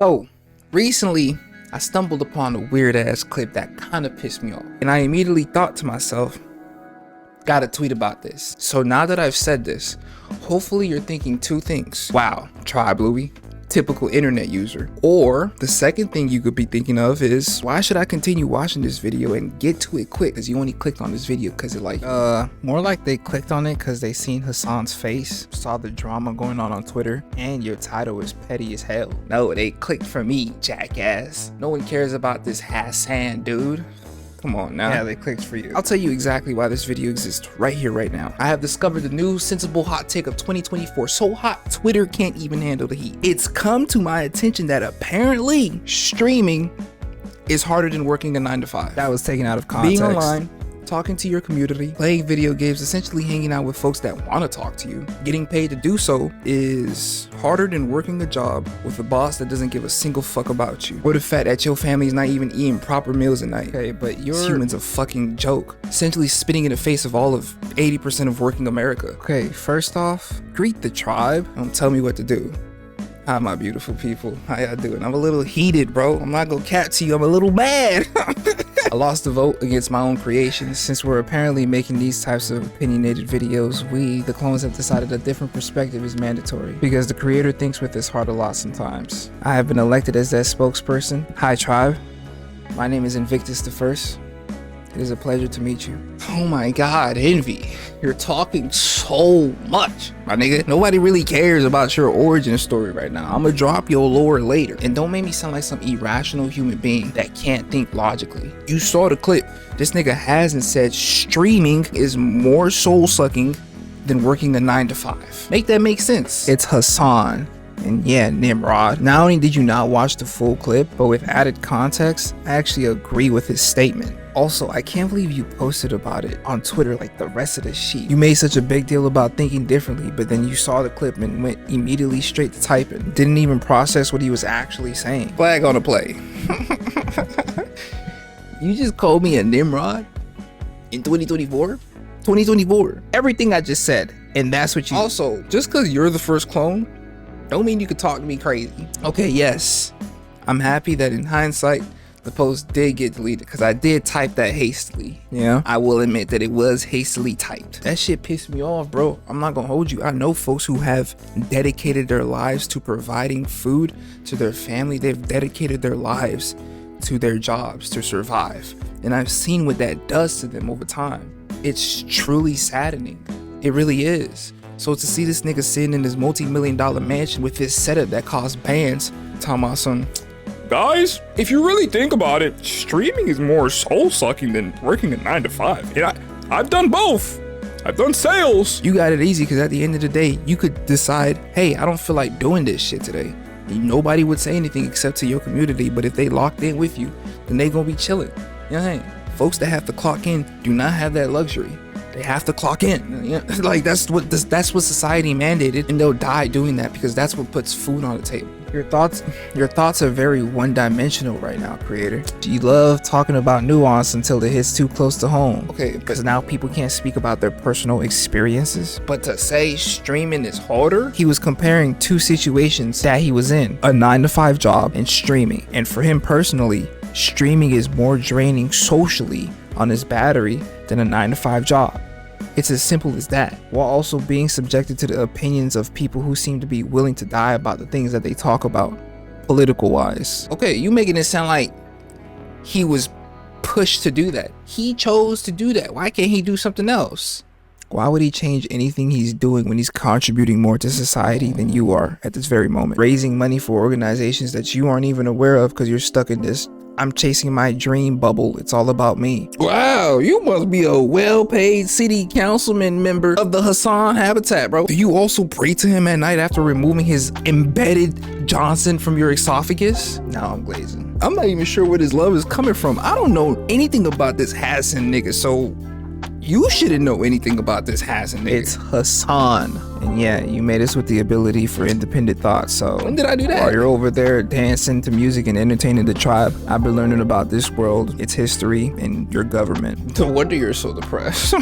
So, recently, I stumbled upon a weird ass clip that kind of pissed me off. And I immediately thought to myself, gotta tweet about this. So now that I've said this, hopefully you're thinking two things. Wow, Tribe Louie, typical internet user. Or the second thing you could be thinking of is, why should I continue watching this video and get to it quick? Because you only clicked on this video because it more like they clicked on it because they seen Hassan's face, saw the drama going on Twitter, and your title is petty as hell. No, they clicked for me, jackass. No one cares about this Hassan, dude. Come on now. Yeah, they clicked for you. I'll tell you exactly why this video exists right here, right now. I have discovered the new sensible hot take of 2024. So hot, Twitter can't even handle the heat. It's come to my attention that apparently streaming is harder than working a 9 to 5. That was taken out of context. Being online, talking to your community, playing video games, essentially hanging out with folks that want to talk to you, getting paid to do so is harder than working a job with a boss that doesn't give a single fuck about you, or the fact that your family's not even eating proper meals at night. Okay, but humans a fucking joke, essentially spitting in the face of all of 80% of working America. Okay, first off, greet the tribe. Don't tell me what to do. Hi, my beautiful people. How y'all doing? I'm a little heated, bro. I'm not gonna cap to you. I'm a little mad. I lost the vote against my own creations. Since we're apparently making these types of opinionated videos, we, the clones, have decided a different perspective is mandatory because the creator thinks with his heart a lot sometimes. I have been elected as that spokesperson. Hi, tribe. My name is Invictus the First. It is a pleasure to meet you. Oh my God, Envy. You're talking so much, my nigga. Nobody really cares about your origin story right now. I'm gonna drop your lore later. And don't make me sound like some irrational human being that can't think logically. You saw the clip. This nigga hasn't said streaming is more soul-sucking than working a 9 to 5. Make that make sense. It's Hassan. And yeah, Nimrod. Not only did you not watch the full clip, but with added context, I actually agree with his statement. Also, I can't believe you posted about it on Twitter like the rest of the sheet. You made such a big deal about thinking differently, but then you saw the clip and went immediately straight to typing. Didn't even process what he was actually saying. Flag on the play. You just called me a Nimrod in 2024? 2024. Everything I just said, and that's what you... Also, just because you're the first clone, don't mean you could talk to me crazy. Okay, yes, I'm happy that in hindsight, the post did get deleted because I did type that hastily. Yeah, I will admit that it was hastily typed. That shit pissed me off, bro. I'm not gonna hold you. I know folks who have dedicated their lives to providing food to their family. They've dedicated their lives to their jobs to survive. And I've seen what that does to them over time. It's truly saddening. It really is. So to see this nigga sitting in this multi-million-dollar mansion with his setup that costs bands, talking about some, guys, if you really think about it, streaming is more soul-sucking than working a 9 to 5. And I've done both. I've done sales. You got it easy because at the end of the day, you could decide, hey, I don't feel like doing this shit today. And nobody would say anything except to your community, but if they locked in with you, then they gonna be chilling. You know what I'm saying? Folks that have to clock in do not have that luxury. They have to clock in. You know, like that's what society mandated, and they'll die doing that because that's what puts food on the table. Your thoughts are very one-dimensional right now, creator. You love talking about nuance until it hits too close to home. Okay, because now people can't speak about their personal experiences. But to say streaming is harder, he was comparing two situations that he was in: a 9 to 5 job and streaming. And for him personally, streaming is more draining socially on his battery than a 9 to 5 job. It's as simple as that, while also being subjected to the opinions of people who seem to be willing to die about the things that they talk about, political wise. Okay, you making it sound like he was pushed to do that. He chose to do that. Why can't he do something else? Why would he change anything he's doing when he's contributing more to society than you are at this very moment? Raising money for organizations that you aren't even aware of because you're stuck in this I'm chasing my dream bubble. It's all about me. Wow, you must be a well-paid city councilman member of the Hassan habitat, bro. Do you also pray to him at night after removing his embedded Johnson from your esophagus? Now I'm glazing. I'm not even sure where this love is coming from. I don't know anything about this Hassan nigga, so you shouldn't know anything about this Hassan nigga. It's Hassan. And yeah, you made us with the ability for independent thought, so when did I do that? While you're over there dancing to music and entertaining the tribe, I've been learning about this world, its history, and your government. No wonder you're so depressed.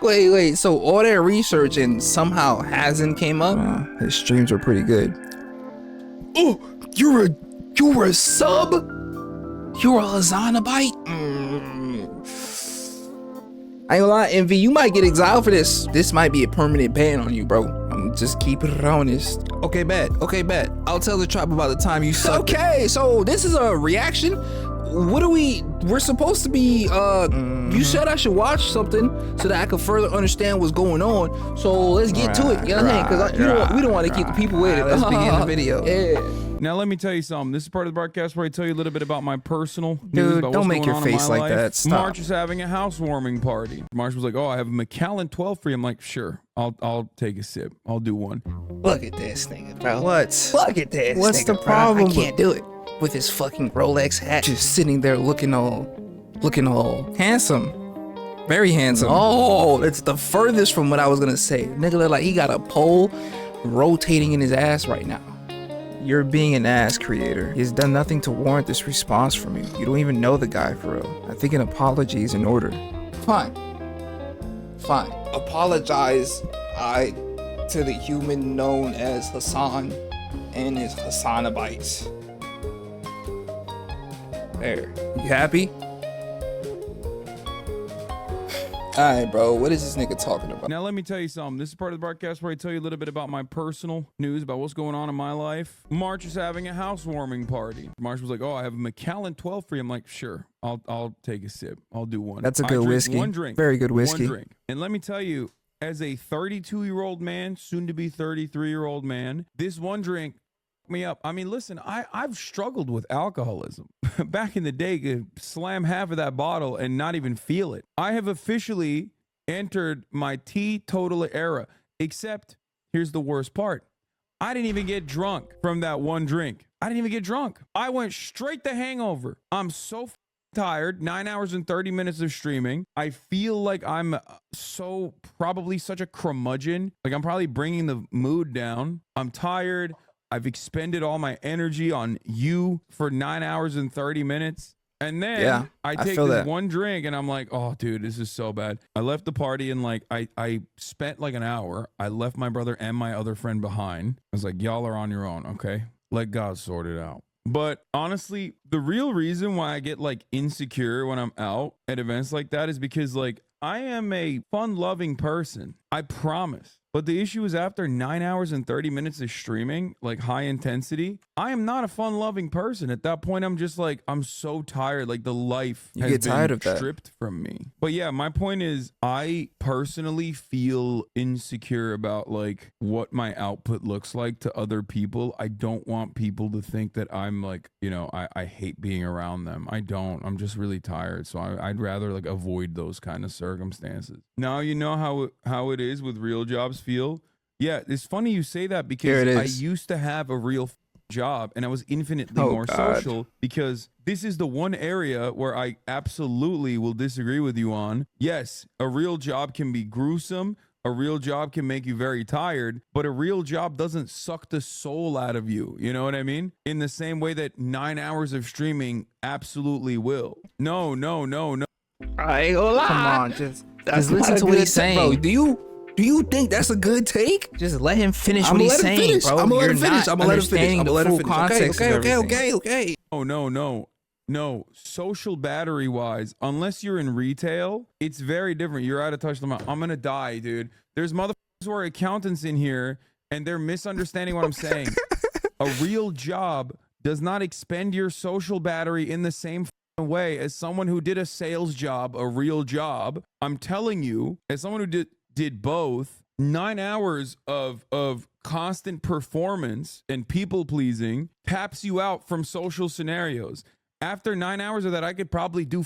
Wait, so all that research and somehow Hassan came up? His streams were pretty good. Oh, you're a You were a sub? You were a Hazanabite? I ain't gonna lie, Envy, you might get exiled for this. This might be a permanent ban on you, bro. I'm just keeping it honest. Okay, bet. Okay, bet. I'll tell the tribe about the time you sucked. Okay, so this is a reaction. What are we're supposed to be, you said I should watch something so that I could further understand what's going on. So let's get to it. You know what I mean? Because we don't want to keep the people waiting. Let's begin the video. Yeah. Now let me tell you something. This is part of the broadcast where I tell you a little bit about my personal news Dude, about don't what's make going your on in face my like life. that. Stop. March is having a housewarming party. March was like, "Oh, I have a Macallan 12 free." I'm like, "Sure, I'll take a sip. I'll do one." Look at this nigga, bro. What? Look at this. What's nigga, the bro. problem? I can't do it. With his fucking Rolex hat, just sitting there looking all handsome, very handsome. Oh, it's the furthest from what I was gonna say. Nigga look like he got a pole rotating in his ass right now. You're being an ass creator. He's done nothing to warrant this response from you. You don't even know the guy for real. I think an apology is in order. Fine. Apologize to the human known as Hassan and his Hassanabites. There. You happy? Alright, bro. What is this nigga talking about? Now let me tell you something. This is part of the broadcast where I tell you a little bit about my personal news about what's going on in my life. March is having a housewarming party. March was like, "Oh, I have a Macallan 12 free." I'm like, "Sure, I'll take a sip. I'll do one." That's a I good drink whiskey. One drink. Very good whiskey. One drink. And let me tell you, as a 32-year-old man, soon to be 33-year-old man, this one drink me up. I mean, listen, I've struggled with alcoholism. Back in the day, could slam half of that bottle and not even feel it. I have officially entered my teetotal era, except here's the worst part. I didn't even get drunk from that one drink. I didn't even get drunk. I went straight to hangover. I'm so tired. 9 hours and 30 minutes of streaming. I feel like I'm probably such a curmudgeon. Like I'm probably bringing the mood down. I'm tired. I've expended all my energy on you for 9 hours and 30 minutes. And then I take this one drink and I'm like, "Oh, dude, this is so bad." I left the party and like I spent like an hour. I left my brother and my other friend behind. I was like, "Y'all are on your own, okay? Let God sort it out." But honestly, the real reason why I get like insecure when I'm out at events like that is because like I am a fun-loving person. I promise. But the issue is after 9 hours and 30 minutes of streaming, like high intensity, I am not a fun-loving person. At that point, I'm just like, I'm so tired. Like the life has been stripped from me. But yeah, my point is I personally feel insecure about like what my output looks like to other people. I don't want people to think that I'm like, you know, I hate being around them. I don't. I'm just really tired. So I'd rather like avoid those kind of circumstances. Now, you know how it is with real jobs feel. Yeah, it's funny you say that because I used to have a real job and I was infinitely more social, because this is the one area where I absolutely will disagree with you on. Yes, a real job can be gruesome. A real job can make you very tired, but a real job doesn't suck the soul out of you. You know what I mean? In the same way that 9 hours of streaming absolutely will. No. I ain't gonna lie. Come on, just listen to what he's saying. Bro, do you think that's a good take? Just let him finish what he's saying, bro. I'm gonna let him finish. I'm gonna let him finish. Okay. Oh, no. Social battery wise, unless you're in retail, it's very different. You're out of touch. I'm gonna die, dude. There's motherfuckers who are accountants in here and they're misunderstanding what I'm saying. A real job does not expend your social battery in the same way as someone who did a sales job, a real job. I'm telling you, as someone who did both, 9 hours of constant performance and people pleasing taps you out from social scenarios. After 9 hours of that, I could probably do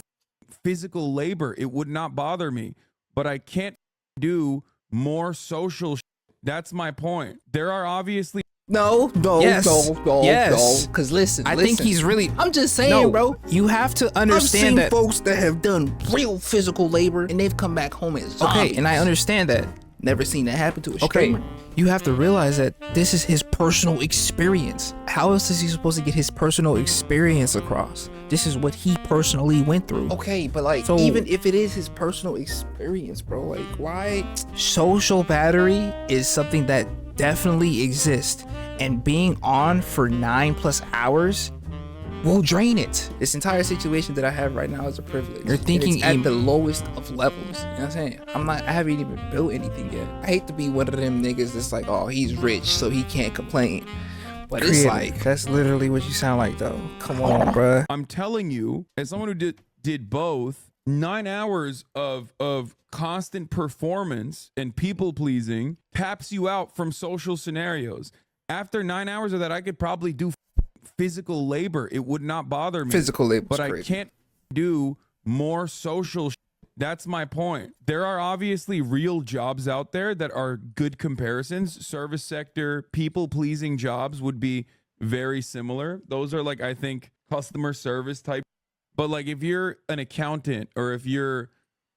physical labor. It would not bother me, but I can't do more social shit. That's my point. There are obviously No. Because listen, I think he's really. I'm just saying, bro. You have to understand that. I've seen folks that have done real physical labor and they've come back home as zombies. Okay, and I understand that. Never seen that happen to a streamer. You have to realize that this is his personal experience. How else is he supposed to get his personal experience across? This is what he personally went through. Okay, but like, so, even if it is his personal experience, bro, like, why? Social battery is something that definitely exists, and being on for 9+ hours will drain it. This entire situation that I have right now is a privilege. You're thinking and it's at the lowest of levels. You know what I'm saying? I haven't even built anything yet. I hate to be one of them niggas that's like, oh, he's rich, so he can't complain. But it's like, that's literally what you sound like, though. Come on, bruh. I'm telling you, as someone who did both, 9 hours of constant performance and people pleasing taps you out from social scenarios. After 9 hours of that, I could probably do physical labor. It would not bother me. Physical labor, but I can't do more social. That's my point. There are obviously real jobs out there that are good comparisons. Service sector, people pleasing jobs would be very similar. Those are like, I think, customer service type. But like if you're an accountant or if you're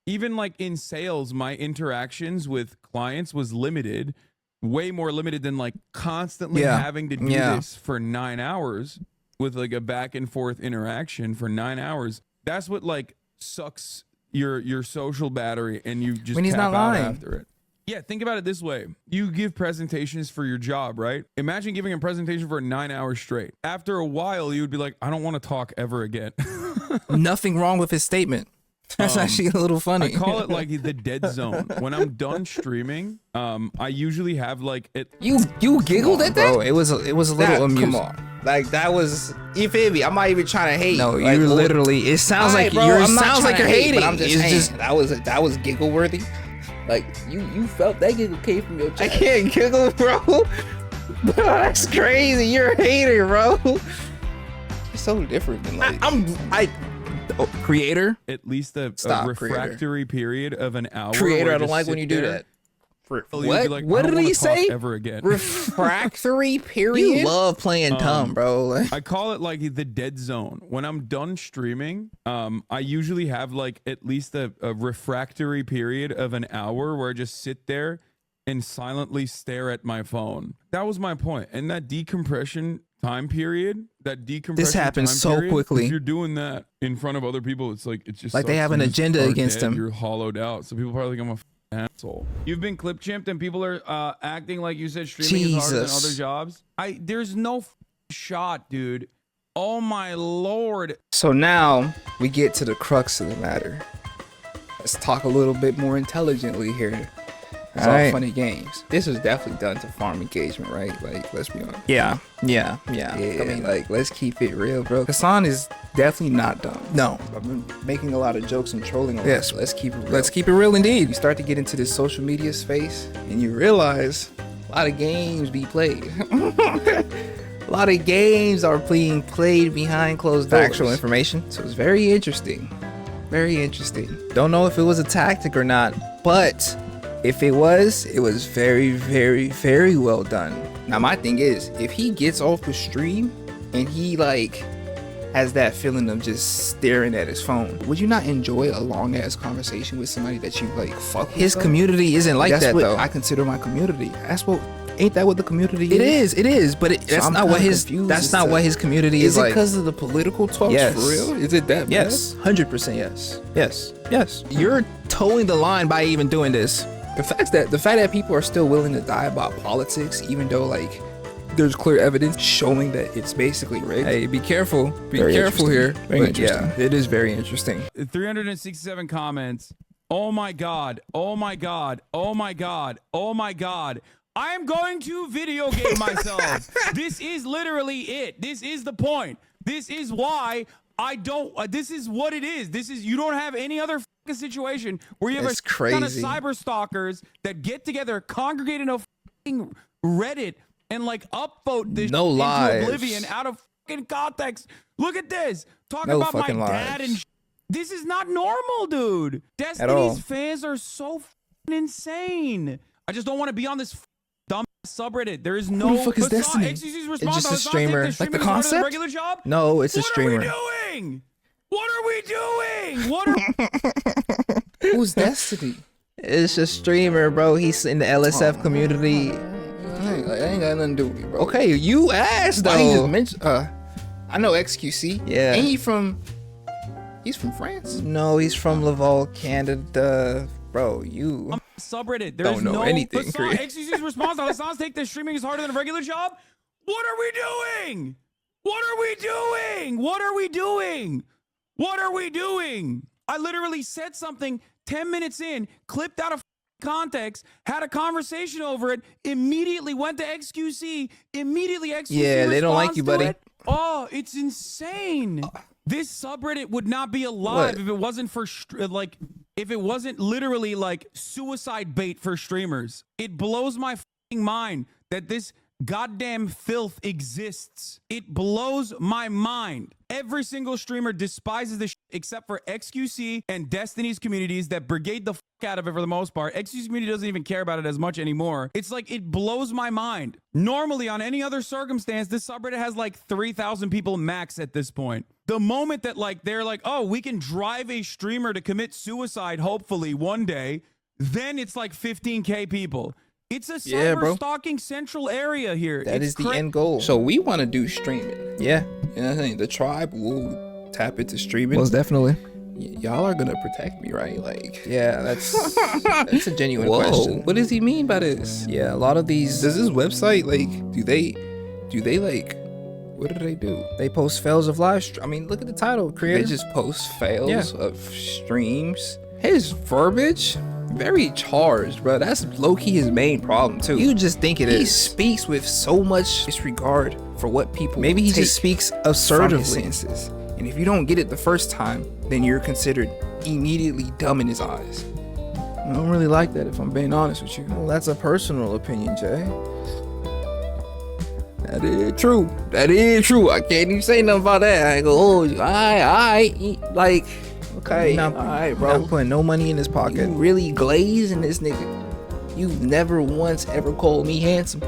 even like in sales, my interactions with clients was limited, way more limited than like constantly having to do this for 9 hours with like a back and forth interaction for 9 hours. That's what like sucks your social battery, and you just tap out after it. Yeah, think about it this way. You give presentations for your job, right? Imagine giving a presentation for 9 hours straight. After a while, you would be like, I don't want to talk ever again. Nothing wrong with his statement. That's actually a little funny. I call it like the dead zone. When I'm done streaming, I usually have like it. You giggled at that? Bro, it was a little amusing. Come on. Like that was, you feel me? I'm not even trying to hate. No, like, you literally, it sounds like bro, you're, I'm not sounds like you're hate, hating. But I'm just it's saying, that was giggle worthy. Like you felt that giggle came from your chest. I can't giggle, bro. Bro, that's crazy. You're a hater, bro. It's so different than like creator. At least a refractory period of an hour. Creator, I don't like when you do that. What? Like, what did he say? Ever again? Refractory period. You love playing dumb, bro. I call it like the dead zone. When I'm done streaming, I usually have like at least a refractory period of an hour where I just sit there and silently stare at my phone. That was my point. And that decompression time period, this happens so quickly. If you're doing that in front of other people, it's just like they have an agenda against them. You're hollowed out. So people probably think I'm a asshole. You've been clip chimped and people are acting like you said streaming is harder than other jobs. There's no shot, dude. Oh my lord. So now we get to the crux of the matter. Let's talk a little bit more intelligently here. It's all funny games. This was definitely done to farm engagement, right? Like, let's be honest. Yeah. I mean, like, let's keep it real, bro. Hassan is definitely not dumb. No. I've been making a lot of jokes and trolling on this. Let's keep it real. Let's keep it real indeed. You start to get into this social media space and you realize a lot of games be played. A lot of games are being played behind closed doors. Factual information. So it's very interesting. Very interesting. Don't know if it was a tactic or not, but if it was very, very, very well done. Now my thing is, if he gets off the stream and he like has that feeling of just staring at his phone, would you not enjoy a long ass conversation with somebody that you like fuck with? His community isn't like that's that what though. I consider my community. Ain't that what the community is? It is, but that's not what his community is like. Is it because of the political talks? Yes. For real? Is it that bad? Yes, 100% yes. You're towing the line by even doing this. The fact that people are still willing to die about politics, even though like there's clear evidence showing that it's basically rigged. Hey, be careful. Be Very careful here. Very but yeah, it is very interesting. 367 comments. Oh my god. Oh my god. Oh my god. Oh my god. I am going to video game myself. This is literally it. This is the point. This is why I don't. This is what it is. This is, you don't have any other fucking situation where you have a ton of cyber stalkers that get together, congregate in a fucking Reddit, and like upvote this into oblivion out of fucking context. Look at this. Talking about my dad and this is not normal, dude. Destiny's fans are so fucking insane. I just don't want to be on this dumb subreddit. There is no. Who the fuck is Destiny? It's just a streamer. Like the concept? Regular job? No, it's a streamer. What are we doing? What are we doing? What are Who's Destiny? It's a streamer, bro. He's in the LSF community. I ain't got nothing to do with me, bro. Okay, you asked though. Why he just mentioned, I know XQC. Yeah. Ain't he's from France? No, he's from Laval, Canada. Bro, you subreddit. There's don't know anything. XQC's response. Hassan's take that streaming is harder than a regular job. What are we doing? What are we doing? What are we doing? What are we doing? I literally said something 10 minutes in, clipped out of context, had a conversation over it, immediately went to XQC, immediately XQC Yeah, they don't like responds you, to buddy. it. Oh, it's insane. This subreddit would not be alive What? if it wasn't for if it wasn't literally like suicide bait for streamers. It blows my fucking mind that this goddamn filth exists. It blows my mind. Every single streamer despises this except for XQC and Destiny's communities that brigade the out of it for the most part. XQC community doesn't even care about it as much anymore. It's like, it blows my mind. Normally, on any other circumstance, this subreddit has like 3,000 people max at this point. The moment that like they're like, oh, we can drive a streamer to commit suicide, hopefully one day, then it's like 15K people. It's a cyber stalking central area here. That is the end goal. So we want to do streaming. Yeah, You know what I'm saying? The tribe will tap into streaming. most definitely. Y'all are gonna protect me, right? Like, Yeah, that's a genuine whoa, question. what does he mean by this? Yeah, a lot of these, Does this website like do they like what do they do? they post fails of I mean, look at the title, They creator. just post fails Yeah. of streams. His verbiage very charged, bro. That's low-key his main problem too. You just think it He is. speaks with so much disregard for what people Maybe he take just speaks from his assertively. senses. And if you don't get it the first time, then you're considered immediately dumb in his eyes. I don't really like that, if I'm being honest with you. Well, that's a personal opinion, Jay. That is true. That is true. I can't even say nothing about that. I go, oh, like, okay, Not, all right, bro. bro. Not putting no money in his You pocket. really glazing this nigga. You've never once ever called me handsome.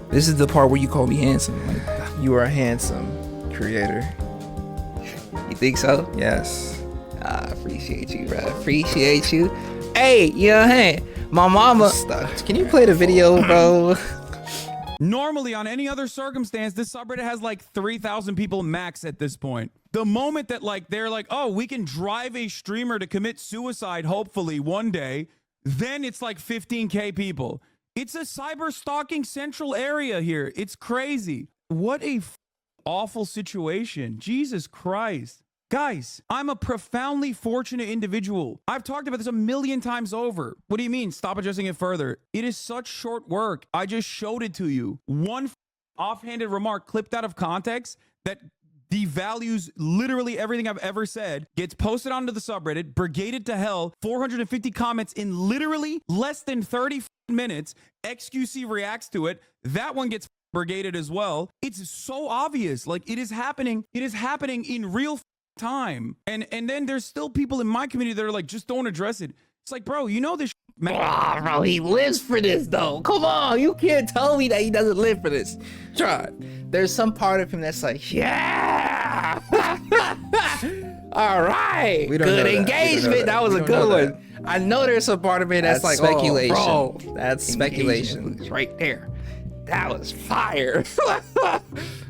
This is the part where you call me handsome. Like, You are handsome, creator. you think so? Yes. I appreciate you, bro. Appreciate you. Hey, you know, hey, my mama. Can you play the video, bro? Normally, on any other circumstance, this subreddit has like 3,000 people max at this point. The moment that like they're like, oh, we can drive a streamer to commit suicide, hopefully one day, then it's like 15K people. It's a cyber stalking central area here. It's crazy. What a awful situation. Jesus Christ. Guys, I'm a profoundly fortunate individual. I've talked about this a million times over. What do you mean? Stop addressing it further. It is such short work. I just showed it to you. One offhanded remark clipped out of context that devalues literally everything I've ever said, gets posted onto the subreddit, brigaded to hell, 450 comments in literally less than 30 minutes. XQC reacts to it. That one gets brigaded as well. It's so obvious. Like, it is happening. It is happening in real time. And then there's still people in my community that are like, just don't address it. It's like, bro, you know this Bro, he lives for this though. Come on, you can't tell me that he doesn't live for this. Try. There's some part of him that's like, yeah. All right. We don't know good that. We don't know engagement. That was We a don't know good that. one. I know there's some part of me that's, like speculation. Oh, bro, That's speculation. was right there. That was fire.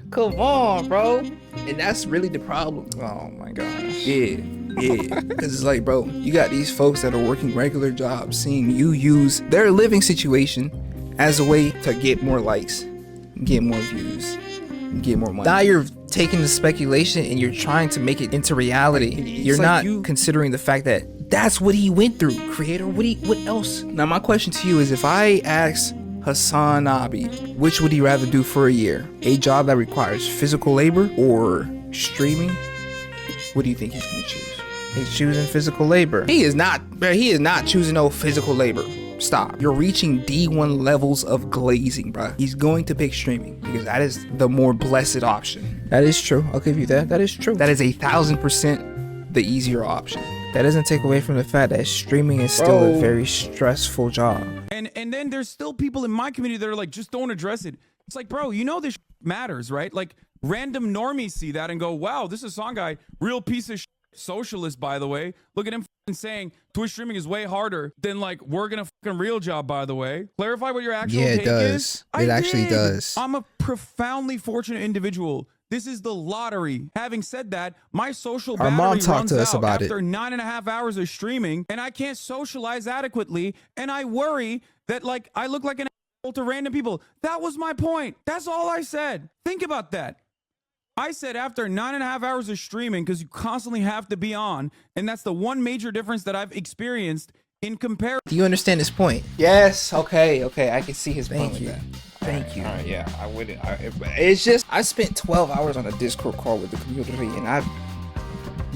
Come on, bro. And that's really the problem. Oh my gosh. Yeah. Because it's like, bro, you got these folks that are working regular jobs, seeing you use their living situation as a way to get more likes, get more views, get more money. Now you're taking the speculation and you're trying to make it into reality. You're like not considering the fact that that's what he went through. Creator, what else? Now, my question to you is, if I ask Hassan Abi, which would he rather do for a year? A job that requires physical labor or streaming? What do you think he's gonna choose? He's choosing physical labor. He is not choosing no physical labor. Stop. You're reaching D1 levels of glazing, bro. He's going to pick streaming because that is the more blessed option. That is true. I'll give you that. That is true. That is 1,000% the easier option. That doesn't take away from the fact that streaming is still a very stressful job. And then there's still people in my community that are like, just don't address it. It's like, bro, you know this matters, right? Like, random normies see that and go, wow, this is song guy, real piece of socialist, by the way. Look at him saying Twitch streaming is way harder than like working a fucking real job, by the way. Clarify what your actual take is. It actually does. I'm a profoundly fortunate individual. This is the lottery. Having said that, my social Our battery mom talked runs to us out about it. after 9.5 hours of streaming, and I can't socialize adequately, and I worry that like I look like an to random people. That was my point. That's all I said. Think about that. I said after 9.5 hours of streaming, because you constantly have to be on, and that's the one major difference that I've experienced in comparison. Do you understand his point? Yes. Okay. I can see his Thank point you. with that. Thank you. All right, yeah, I wouldn't. It's just I spent 12 hours on a Discord call with the community, and I've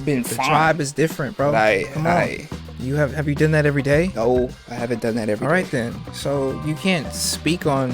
been The fine. tribe is different, bro. Come on. You have you done that every day? No, I haven't done that every All right day. then. So you can't speak on.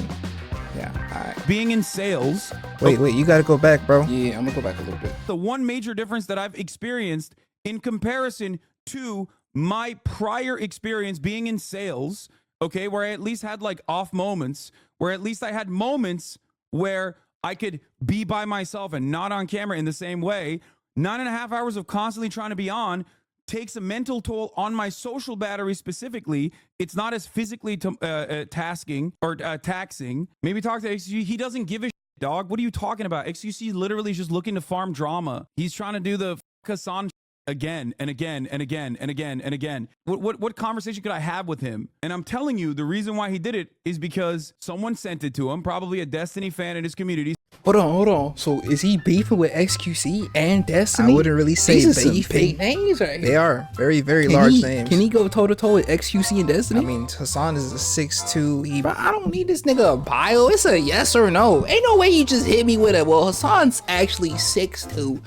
Yeah. All right. Being in sales, Wait. You got to go back, bro. Yeah, I'm gonna go back a little bit. the one major difference that I've experienced in comparison to my prior experience being in sales, okay, where I at least had like off moments, where at least I had moments where I could be by myself and not on camera in the same way. 9.5 hours of constantly trying to be on takes a mental toll on my social battery specifically. It's not as physically tasking or taxing. Maybe talk to XQC. He doesn't give a shit, dog. What are you talking about? XQC literally is just looking to farm drama. He's trying to do the Hassan again and again and again and again and again. What conversation could I have with him? And I'm telling you, the reason why he did it is because someone sent it to him, probably a Destiny fan in his community. Hold on. So is he beefing with XQC and Destiny? I wouldn't really say These are some beefing. big names right They here. are very Can large he, names. Can he go toe to toe with XQC and Destiny? I mean, Hassan is a 6'2". He Bro, I don't need this nigga a bio. It's a yes or no. Ain't no way you just hit me with it. Well, Hassan's actually 6'2".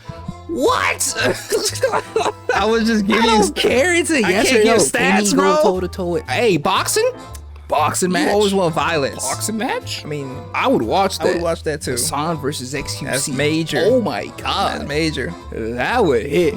What? I was just I giving you. don't care. It's a yes can't or no. give Can he stats, go bro. toe to toe with? Hey, boxing match. You always want violence. boxing match. I mean, I would watch that. I would watch that too. Hassan versus XQC. That's major. Oh my god, That's major. that would hit.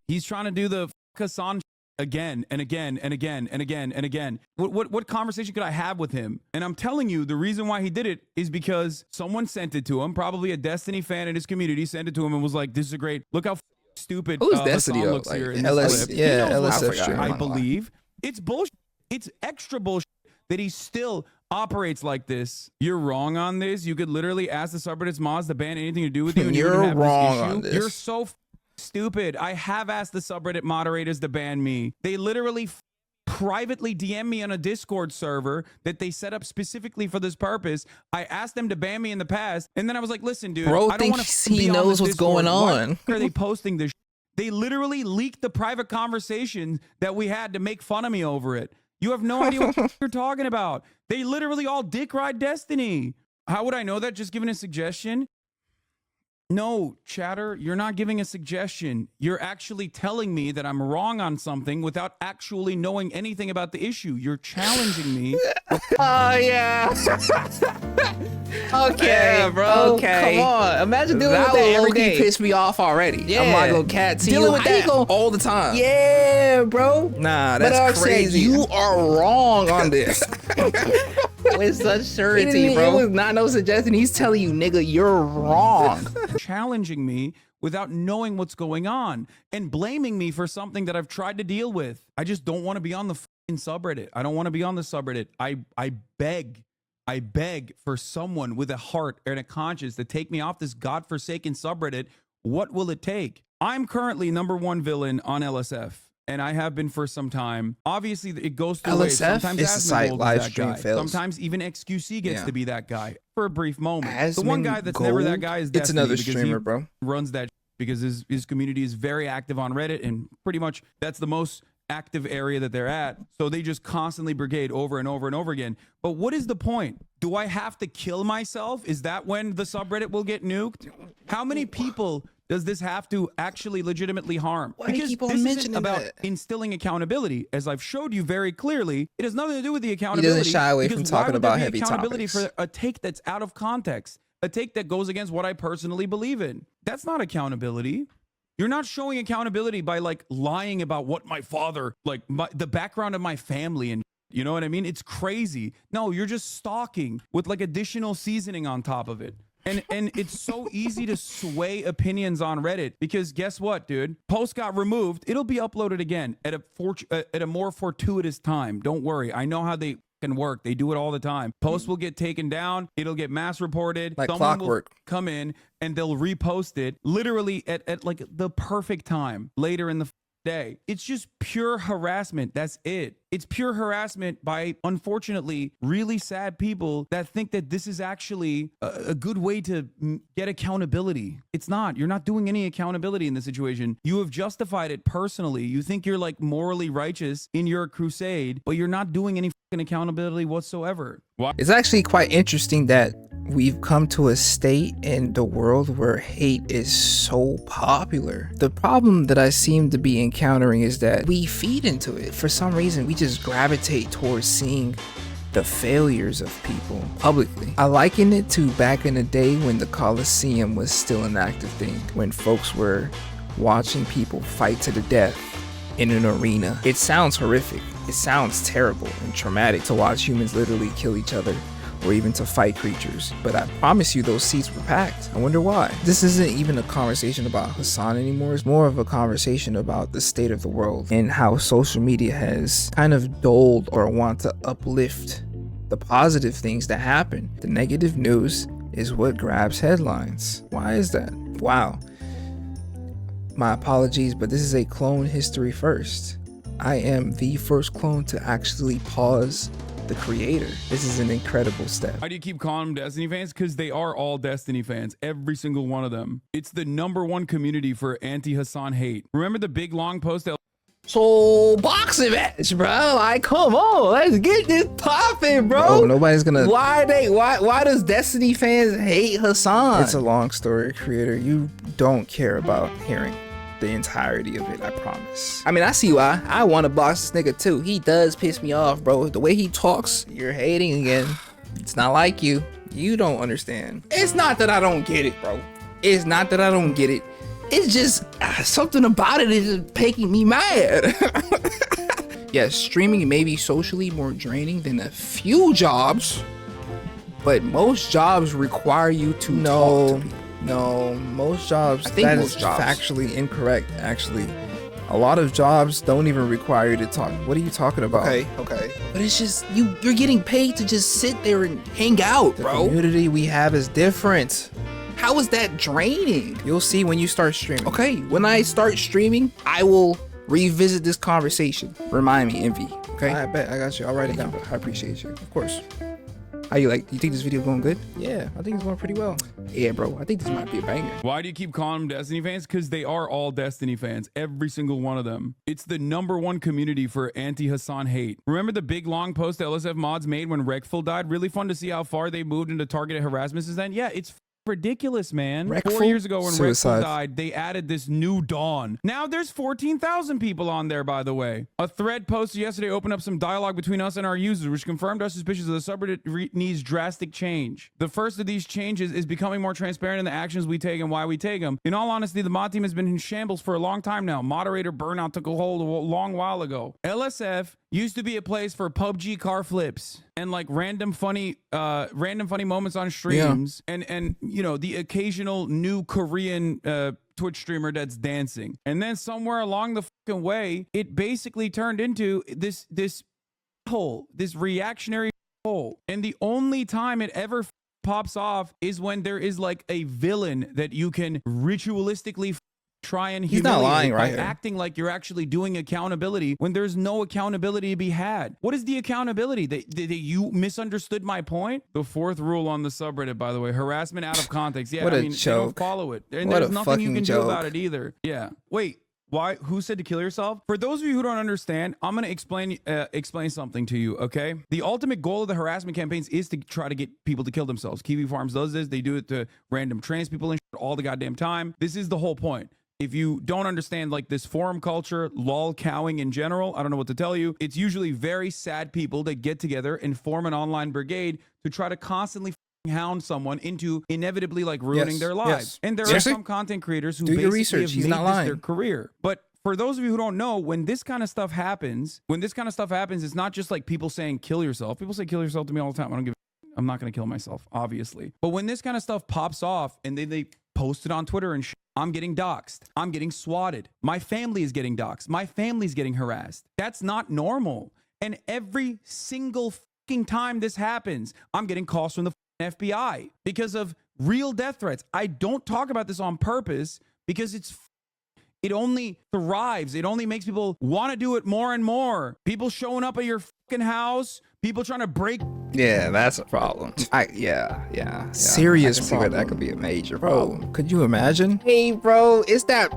He's trying to do the Hassan again and again and again and again and again. What conversation could I have with him? And I'm telling you, the reason why he did it is because someone sent it to him, probably a Destiny fan in his community sent it to him and was like, "This is great. Look how stupid Who's Destiny, Hassan though? looks Like, here in LS this clip." yeah, He knows LSF what- stream. I believe it's bullshit. It's extra bullshit that he still operates like this. You're wrong on this. You could literally ask the subreddit's mods to ban anything to do with you. And you You're wouldn't have wrong this issue. on this. You're so stupid. I have asked the subreddit moderators to ban me. They literally privately DM me on a Discord server that they set up specifically for this purpose. I asked them to ban me in the past, and then I was like, "Listen, dude, Bro I don't want thinks to he be on knows this what's Discord. going Why on." are they posting this? They literally leaked the private conversation that we had to make fun of me over it. You have no idea what you're talking about. They literally all dick ride Destiny. How would I know that? Just giving a suggestion? No, chatter, you're not giving a suggestion. You're actually telling me that I'm wrong on something without actually knowing anything about the issue. You're challenging me. Oh yeah. Okay, Yeah, bro. Okay. Come on. Imagine dealing That with that would every low-key day. piss me off already. Yeah. I'm not gonna cat to Dealing you. with How you that gonna- all the time. Yeah, bro. Nah, But that's I crazy. said you are wrong on this. with such It surety, bro. was not no suggestion. He's telling you, nigga, you're wrong. Challenging me without knowing what's going on and blaming me for something that I've tried to deal with. I just don't want to be on the fucking subreddit. I don't want to be on the subreddit. I beg for someone with a heart and a conscience to take me off this godforsaken subreddit. What will it take? I'm currently #1 villain on LSF. And I have been for some time. Obviously, it goes through waves. LSF Sometimes is the site Asmongold is live that stream guy. fails. Sometimes even XQC gets Yeah. to be that guy for a brief moment. The one guy that's Asmongold? never that guy is It's Destiny another because he streamer, bro. runs that because his community is very active on Reddit, and pretty much that's the most active area that they're at. So they just constantly brigade over and over and over again. But what is the point? Do I have to kill myself? Is that when the subreddit will get nuked? How many people does this have to actually legitimately harm? Why do you keep on this isn't mentioning about that? instilling accountability. As I've showed you very clearly, it has nothing to do with the accountability. shy away because from why talking would there about be heavy accountability topics. for a take that's out of context, a take that goes against what I personally believe in. That's not accountability. You're not showing accountability by like lying about what my father, like the background of my family, and you know what I mean? It's crazy. No, you're just stalking with like additional seasoning on top of it. And it's so easy to sway opinions on Reddit because guess what, dude? Post got removed. It'll be uploaded again at a more fortuitous time. Don't worry. I know how they can work. They do it all the time. Posts will get taken down. It'll get mass reported. Like Someone clockwork. will come in and they'll repost it literally at like the perfect time later in the day. It's just pure harassment. That's it. It's pure harassment by, unfortunately, really sad people that think that this is actually a good way to get accountability. It's not. You're not doing any accountability in this situation. You have justified it personally. You think you're like morally righteous in your crusade, but you're not doing any fucking accountability whatsoever. Why? It's actually quite interesting that we've come to a state in the world where hate is so popular. The problem that I seem to be encountering is that we feed into it. For some reason, we just gravitate towards seeing the failures of people publicly. I liken it to back in the day when the Coliseum was still an active thing, when folks were watching people fight to the death in an arena. It sounds horrific. It sounds terrible and traumatic to watch humans literally kill each other or even to fight creatures. But I promise you those seats were packed. I wonder why. This isn't even a conversation about Hassan anymore. It's more of a conversation about the state of the world and how social media has kind of dulled or want to uplift the positive things that happen. The negative news is what grabs headlines. Why is that? Wow. My apologies, but this is a clone history first. I am the first clone to actually pause the creator. This is an incredible step. Why do you keep calling them Destiny fans? Because they are all Destiny fans, every single one of them. It's the #1 community for anti-Hassan hate. Remember the big long post that So boxing match, bro. Like, come on, let's get this popping, bro. Oh, nobody's gonna. Why does Destiny fans hate Hassan? It's a long story, creator. You don't care about hearing the entirety of it, I promise. I mean, I see why. I want to box this nigga too. He does piss me off, bro. The way he talks, you're hating again. It's not like you. You don't understand. It's not that I don't get it, bro. It's not that I don't get it. It's just something about it is just making me mad. Yes, streaming may be socially more draining than a few jobs, but most jobs require you to talk to people. No, most jobs, I think that most is jobs. Factually incorrect, actually. A lot of jobs don't even require you to talk. What are you talking about? Okay. But it's just, you're getting paid to just sit there and hang out, bro. The community we have is different. How is that draining? You'll see when you start streaming. Okay, when I start streaming, I will revisit this conversation. Remind me, Envy. Okay? I bet, I got you. I'll write it down. I appreciate you. Of course. How you like? You think this video going good? Yeah, I think it's going pretty well. Yeah, bro. I think this might be a banger. Why do you keep calling them Destiny fans? Because they are all Destiny fans, every single one of them. It's the #1 community for anti-Hassan hate. Remember the big long post that LSF mods made when Rekful died? Really fun to see how far they moved into targeted harassment since then. Yeah, it's ridiculous, man. Rekful? 4 years ago when Rekful died, they added this new dawn. Now there's 14,000 people on there, by the way. A thread posted yesterday opened up some dialogue between us and our users, which confirmed our suspicions of the subreddit needs drastic change. The first of these changes is becoming more transparent in the actions we take and why we take them. In all honesty, the mod team has been in shambles for a long time now. Moderator burnout took a hold a long while ago. LSF used to be a place for PUBG car flips and like random funny moments on streams, and you know, the occasional new Korean Twitch streamer that's dancing. And then somewhere along the fucking way, it basically turned into this reactionary hole. And the only time it ever pops off is when there is like a villain that you can ritualistically try and humiliate. He's not lying, right? By acting like you're actually doing accountability when there's no accountability to be had. What is the accountability? That you misunderstood my point? The 4th rule on the subreddit, by the way, harassment out of context. Yeah, I mean, they don't follow it. And there's nothing you can do about it either. Yeah. Wait. Why? Who said to kill yourself? For those of you who don't understand, I'm going to explain something to you, okay? The ultimate goal of the harassment campaigns is to try to get people to kill themselves. Kiwi Farms does this. They do it to random trans people and shit all the goddamn time. This is the whole point. If you don't understand like this forum culture, lol cowing in general, I don't know what to tell you. It's usually very sad people that get together and form an online brigade to try to constantly hound someone into inevitably like ruining their lives. And there are some content creators who basically have made this their career. But for those of you who don't know, when this kind of stuff happens, it's not just like people saying kill yourself. People say kill yourself to me all the time. I'm not going to kill myself, obviously. But when this kind of stuff pops off and they post it on Twitter and I'm getting doxxed. I'm getting swatted. My family is getting doxxed. My family's getting harassed. That's not normal. And every single fucking time this happens, I'm getting calls from the FBI because of real death threats. I don't talk about this on purpose because it only thrives. It only makes people want to do it more and more. People showing up at your fucking house, people trying to break. Yeah, that's a problem. Yeah. Serious problem. See where that could be a major problem. Could you imagine? Hey, bro, is that?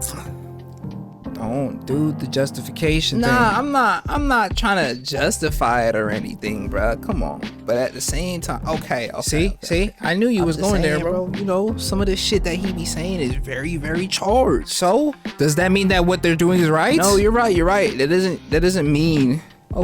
Don't do the justification thing. Nah, I'm not trying to justify it or anything, bro. Come on. But at the same time, okay. See, I knew you was going there, bro. You know, some of the shit that he be saying is very, very charged. So, does that mean that what they're doing is right? No, you're right. That doesn't mean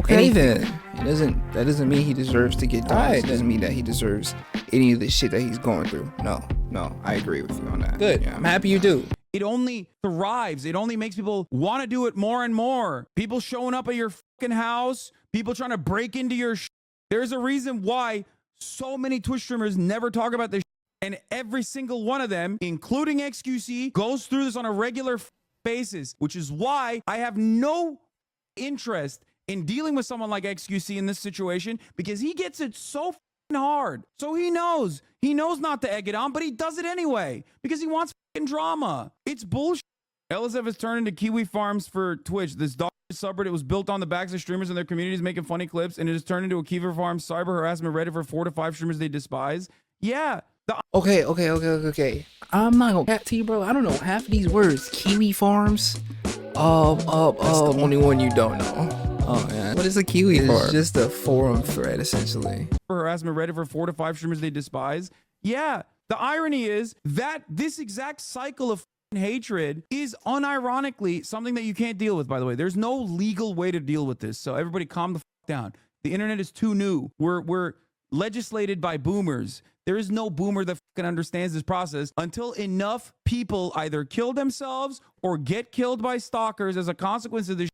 anything. That doesn't mean he deserves to get died. It doesn't mean that he deserves any of the shit that he's going through. No, I agree with you on that. Good. Yeah, I'm happy you do. It only thrives. It only makes people want to do it more and more. People showing up at your fucking house, people trying to break into your There's a reason why so many Twitch streamers never talk about this and every single one of them, including XQC, goes through this on a regular basis, which is why I have no interest in dealing with someone like XQC in this situation, because he gets it so hard. So he knows not to egg it on, but he does it anyway because he wants drama. It's bullshit. LSF has turned into Kiwi Farms for Twitch. This dog subreddit was built on the backs of streamers and their communities making funny clips, and it has turned into a Kiwi Farms cyber harassment Reddit for 4 to 5 streamers they despise. Yeah. Okay. I'm not gonna cat to you, bro. I don't know half of these words. Kiwi Farms. That's the only one you don't know. Oh man, what is a Kiwi farm? It's just a forum thread, essentially. Harassment Reddit for 4 to 5 streamers they despise. Yeah. The irony is that this exact cycle of hatred is unironically something that you can't deal with, by the way. There's no legal way to deal with this. So everybody calm the down. The internet is too new. We're legislated by boomers. There is no boomer that understands this process until enough people either kill themselves or get killed by stalkers as a consequence of this.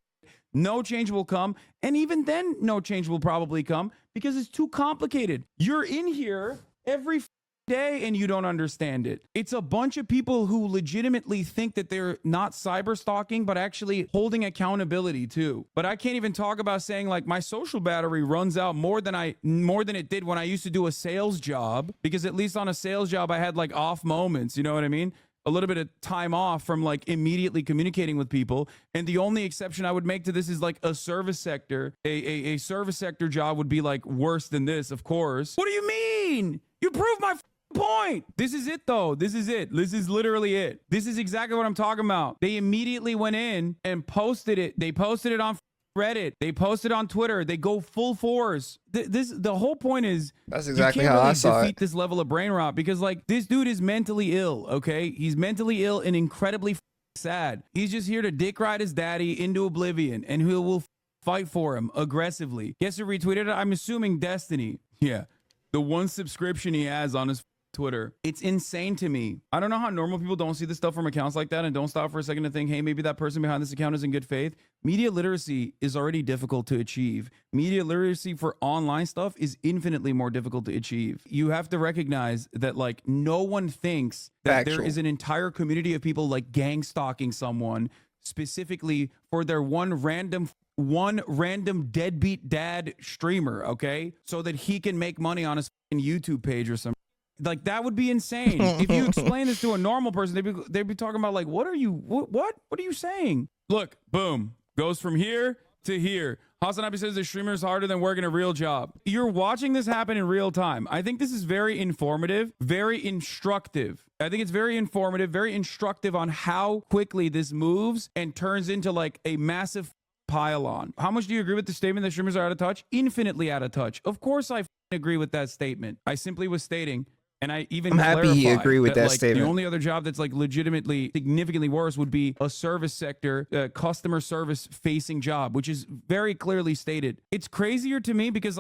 No change will come. And even then, no change will probably come because it's too complicated. You're in here every day and you don't understand it. It's a bunch of people who legitimately think that they're not cyber stalking, but actually holding accountability too. But I can't even talk about saying like my social battery runs out more than it did when I used to do a sales job, because at least on a sales job, I had like off moments. You know what I mean? A little bit of time off from like immediately communicating with people. And the only exception I would make to this is like a service sector. A service sector job would be like worse than this, of course. What do you mean? You proved my point. This is it though. This is it. This is literally it. This is exactly what I'm talking about. They immediately went in and posted it. They posted it on Reddit. They posted on Twitter. They go full force. The whole point is that's exactly you can't how really I saw defeat this level of brain rot, because like this dude is mentally ill. Okay, he's mentally ill and incredibly sad. He's just here to dick ride his daddy into oblivion, and who will fight for him aggressively. Guess who retweeted it? I'm assuming Destiny. Yeah, the one subscription he has on his Twitter. It's insane to me. I don't know how normal people don't see this stuff from accounts like that and don't stop for a second to think, hey, maybe that person behind this account is in good faith. Media literacy is already difficult to achieve. Media literacy for online stuff is infinitely more difficult to achieve. You have to recognize that like no one thinks that there is an entire community of people like gang stalking someone specifically for their one random deadbeat dad streamer, okay? So that he can make money on his YouTube page or something. Like that would be insane. If you explain this to a normal person, they'd be talking about like, what are you saying? Look, boom, goes from here to here. Hassan Abi says the streamer is harder than working a real job. You're watching this happen in real time. I think this is very informative, very instructive. I think it's very informative, very instructive on how quickly this moves and turns into like a massive pylon. How much do you agree with the statement that streamers are out of touch? Infinitely out of touch. Of course I agree with that statement. I simply was stating, and I'm happy you agree with that statement. The only other job that's like legitimately significantly worse would be a service sector, customer service facing job, which is very clearly stated. It's crazier to me because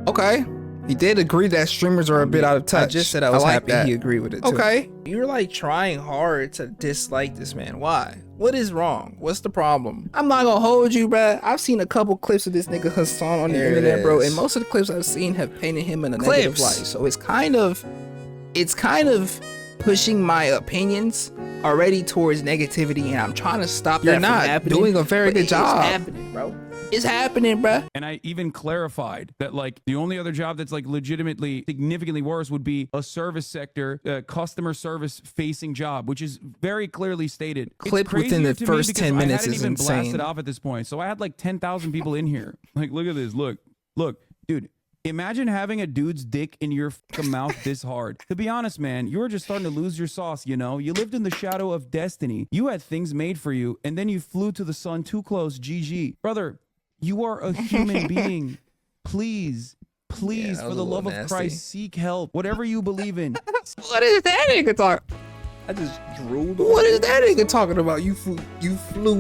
Okay. He did agree that streamers are a bit out of touch. I just said I was happy he agreed with it too. Okay. You're like trying hard to dislike this man. Why? What is wrong? What's the problem? I'm not gonna hold you, bruh. I've seen a couple clips of this nigga Hassan on the internet, bro, and most of the clips I've seen have painted him in a negative light. So it's kind of pushing my opinions already towards negativity, and I'm trying to stop that from happening. You're not doing a very good job. It's happening, bro. is happening, bruh? And I even clarified that like the only other job that's like legitimately significantly worse would be a service sector, customer service facing job, which is very clearly stated. Clip within the first 10 minutes is insane. I hadn't even blasted insane. off at this point. So I had like 10,000 people in here. Like, look at this. Look, dude. Imagine having a dude's dick in your fucking mouth this hard. To be honest, man, you were just starting to lose your sauce, you know? You lived in the shadow of destiny. You had things made for you, and then you flew to the sun too close, GG. Brother, you are a human being. Please, Yeah, for the love of Christ, seek help. Whatever you believe in. What is that nigga talking? I just drooled. What is that nigga talking about? You flew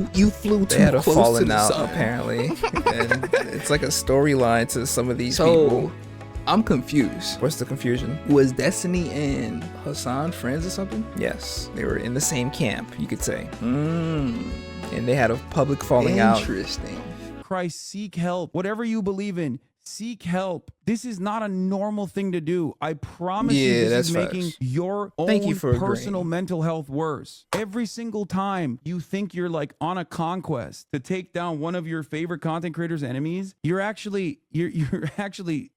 too They had a close falling to the out sun. apparently, and it's like a storyline to some of these So, people. I'm confused. What's the confusion? Was Destiny and Hassan friends or something? Yes, they were in the same camp, you could say, Mm, and they had a public falling out. interesting. Christ, seek help. Whatever you believe in, seek help. This is not a normal thing to do. I promise you Yeah, this that's is making facts. your Thank own you for personal agreeing. mental health worse. Every single time you think you're like on a conquest to take down one of your favorite content creators' enemies, you're actually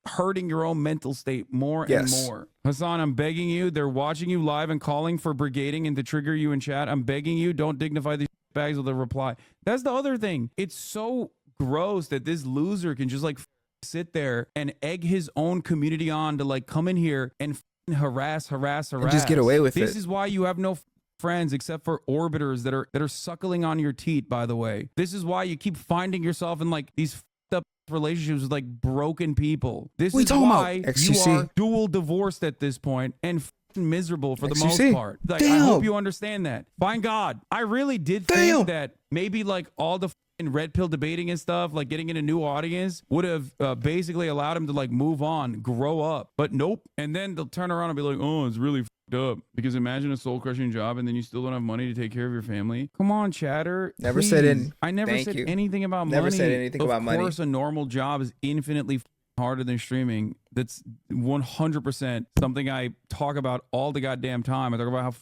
hurting your own mental state more and Yes. more. Hassan, I'm begging you. They're watching you live and calling for brigading and to trigger you in chat. I'm begging you, don't dignify these bags with a reply. That's the other thing. It's so gross that this loser can just like sit there and egg his own community on to like come in here and harass And just get away with This it. is why you have no friends except for orbiters that are suckling on your teat, by the way. This is why you keep finding yourself in like these up relationships with like broken people. This What is you talking about? why you XQC. are dual divorced at this point and miserable for the most XQC. part. Like, I Damn. hope you understand that. Find God. I really did Damn. think that maybe like all the red pill debating and stuff, like getting in a new audience, would have basically allowed him to like move on, grow up. But nope. And then they'll turn around and be like, oh, it's really up. Because imagine a soul crushing job and then you still don't have money to take care of your family. Come on, chatter. Never said Please. any- I never Thank said you. anything about Never money. said anything about money. Of course, a normal job is infinitely harder than streaming. That's 100% something I talk about all the goddamn time. I talk about how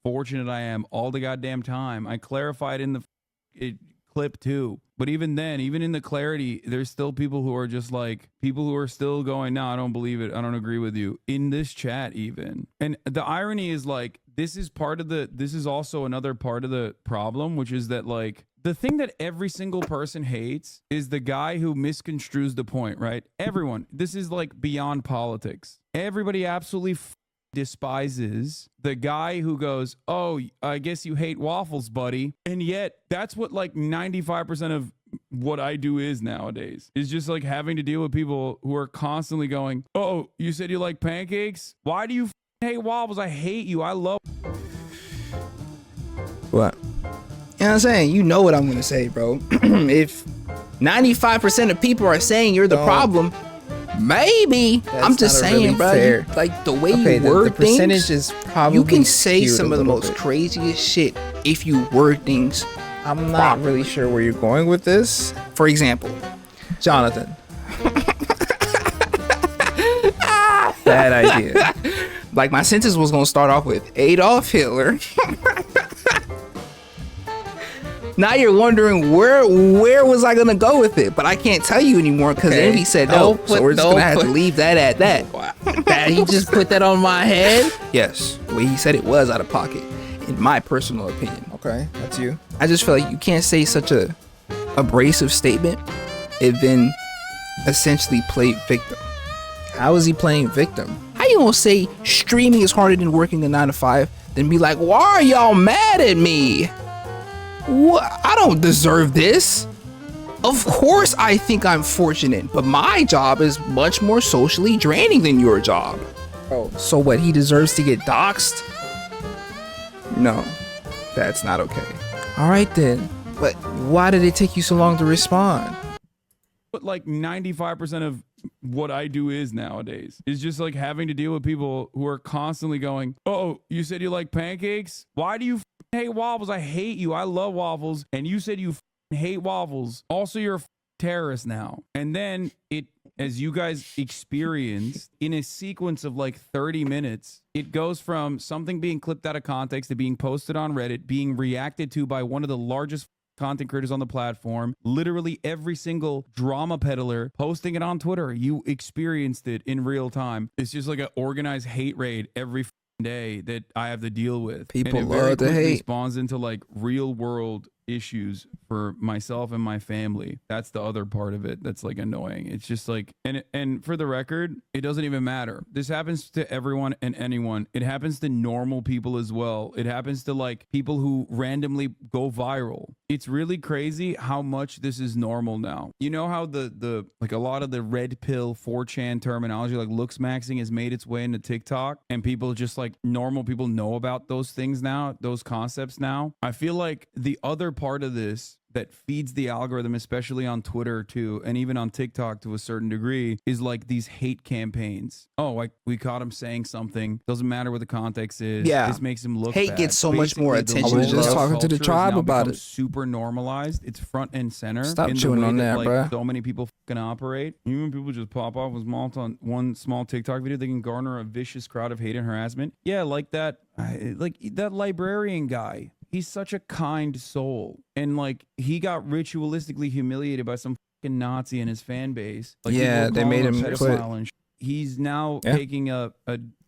fortunate I am all the goddamn time. I clarified in the clip too. But even then, even in the clarity, there's still people who are just like, people who are still going, no, I don't believe it. I don't agree with you in this chat even. And the irony is like, this is also another part of the problem, which is that like, the thing that every single person hates is the guy who misconstrues the point, right? Everyone, this is like beyond politics. Everybody absolutely despises the guy who goes, oh, I guess you hate waffles, buddy. And yet that's what like 95% of what I do is nowadays, is just like having to deal with people who are constantly going, oh, you said you like pancakes? Why do you hate waffles? I hate you. I love. What? You know what I'm saying? You know what I'm gonna say, bro. If 95% of people are saying you're the problem, maybe. I'm just not a saying, really bro. fair- Like the way Okay, you the word percentage things, is probably you can say skewed some a of the little most bit. craziest shit if you word things. I'm not really sure where you're going with this, For example, Jonathan. Bad idea. like my sentence was gonna start off with Adolf Hitler. Now you're wondering where was I gonna go with it, but I can't tell you anymore because Okay. Envy said no, Don't so put- we're just gonna don't have to put- leave that at that. That he just put that on my head. Yes, the way he said it was out of pocket, in my personal opinion. Okay, that's you. I just feel like you can't say such a abrasive statement and then essentially play victim. How is he playing victim? How you gonna say streaming is harder than working a 9 to 5? Then be like, why are y'all mad at me? What? I don't deserve this. Of course I think I'm fortunate, but my job is much more socially draining than your job. Oh, so what? He deserves to get doxxed? No, That's not okay. all right then. But why did it take you so long to respond? But like 95% of what I do is nowadays is just like having to deal with people who are constantly going, oh, you said you like pancakes? Why do you hate waffles? I hate you. I love waffles. And you said you hate waffles. Also, you're a terrorist now. And then as you guys experienced in a sequence of like 30 minutes, it goes from something being clipped out of context to being posted on Reddit, being reacted to by one of the largest content creators on the platform, literally every single drama peddler posting it on Twitter. You experienced it in real time. It's just like an organized hate raid every day that I have to deal with. People and it very love to quickly hate. spawns into like real world issues for myself and my family. That's the other part of it that's like annoying. It's just like, and for the record, it doesn't even matter. This happens to everyone and anyone. It happens to normal people as well. It happens to like people who randomly go viral. It's really crazy how much this is normal now. You know how the like a lot of the red pill 4chan terminology like looks maxing has made its way into TikTok, and people just like normal people know about those things now, those concepts now. I feel like the other part of this that feeds the algorithm, especially on Twitter too, and even on TikTok to a certain degree, is like these hate campaigns. Oh, like we caught him saying something. Doesn't matter what the context is. Yeah. This makes him look Hate bad. gets so much more Basically, attention the than just love talking to the culture has tribe now about become it. super normalized. It's front and center. Stop in the chewing way on that, like, bruh. so many people fucking operate. Even when people just pop off with one small TikTok video, they can garner a vicious crowd of hate and harassment. Yeah, like that librarian guy. He's such a kind soul, and like he got ritualistically humiliated by some fucking Nazi in his fan base. Like, Yeah, people they calling made him quit. pedophile and he's now taking a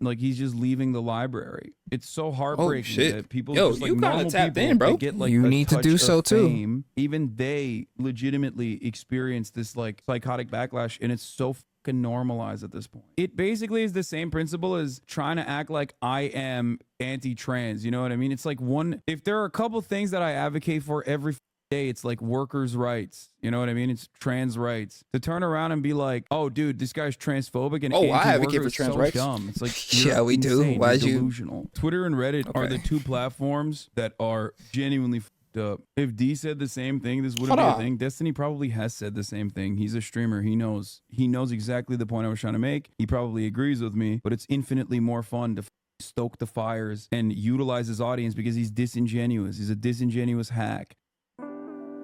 like he's just leaving the library. It's so heartbreaking shit. that people Yo, just like you kinda normal tapped people in, bro. that get like You a need to touch do of so, too. fame, even they legitimately experience this like psychotic backlash, and it's so fucking normalized at this point. It basically is the same principle as trying to act like I am anti-trans. You know what I mean? It's like if there are a couple things that I advocate for every day, it's like workers' rights. You know what I mean? It's trans rights. To turn around and be like, oh, dude, this guy's transphobic and I advocate anti-worker for is trans so rights. dumb. It's like, Yeah, you're we do. insane. Why'd You're you- delusional. Twitter and Reddit are Okay. the two platforms that are genuinely up. If D said the same thing, this wouldn't Hold be a on. thing. Destiny probably has said the same thing. He's a streamer. He knows exactly the point I was trying to make. He probably agrees with me, but it's infinitely more fun to stoke the fires and utilize his audience because he's disingenuous. He's a disingenuous hack.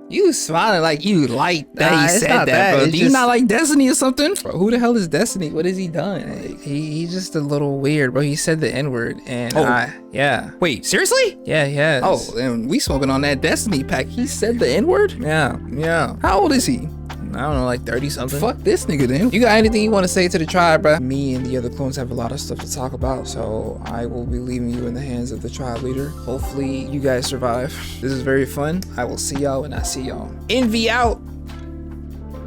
You smiling like you like that Nah, he it's said not that, bro. It's Do you just- not like Destiny or something? Bro, who the hell is Destiny? What has he done? Like, he's just a little weird, bro. He said the N-word, and yeah. Wait, seriously? Yeah, he has. Oh, and we smoking on that Destiny pack. He said the N-word? yeah. How old is he? I don't know, like 30 something. Fuck this nigga then. You got anything you want to say to the tribe, bro? Me and the other clones have a lot of stuff to talk about, so I will be leaving you in the hands of the tribe leader. Hopefully, you guys survive. This is very fun. I will see y'all when I see y'all. Envy out.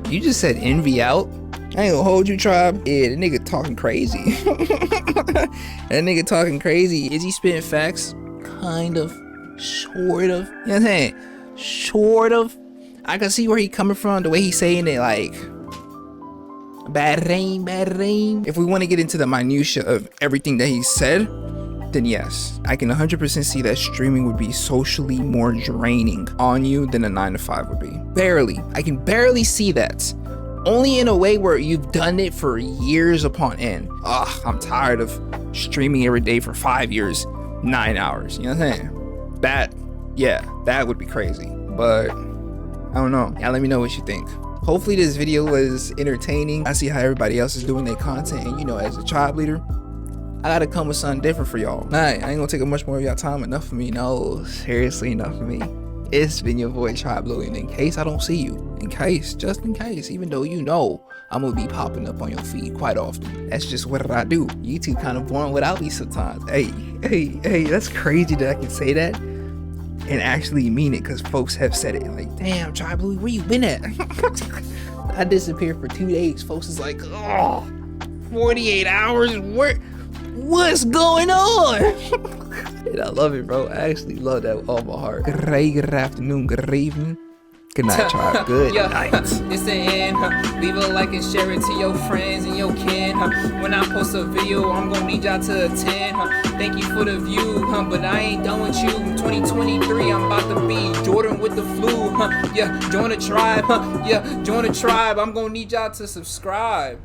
You just said envy out? I ain't gonna hold you, tribe. Yeah, the nigga talking crazy. That nigga talking crazy. Is he spitting facts? Kind of. Sort of. You know what I'm saying? Sort of. I can see where he coming from, the way he's saying it, like bad rain, bad rain. If we want to get into the minutia of everything that he said, then yes, I can 100% see that streaming would be socially more draining on you than a 9 to 5 would be. Barely. I can barely see that. Only in a way where you've done it for years upon end. Ugh, I'm tired of streaming every day for 5 years, 9 hours. You know what I'm saying? That would be crazy. But I don't know. Y'all let me know what you think. Hopefully this video was entertaining. I see how everybody else is doing their content, and you know, as a tribe leader, I gotta come with something different for y'all. Nah, I ain't gonna take up much more of y'all time. Enough for me. No, seriously, enough for me. It's been your boy Tribe Blue, and in case I don't see you, just in case, even though you know I'm gonna be popping up on your feed quite often. That's just what I do. YouTube kind of born without me sometimes. Hey, that's crazy that I can say that and actually mean it, because folks have said it. Like, damn, Tribe Blue, where you been at? I disappeared for 2 days. Folks is like, oh, 48 hours? What's going on? And I love it, bro. I actually love that with all my heart. Good afternoon, good evening. Good night, Tribe. Good night. It's the end. Leave a like and share it to your friends and your kin. When I post a video, I'm gonna need y'all to attend. Thank you for the view, but I ain't done with you. 2023, I'm about to be Jordan with the flu. Yeah, join the tribe. Yeah, join the tribe. I'm gonna need y'all to subscribe.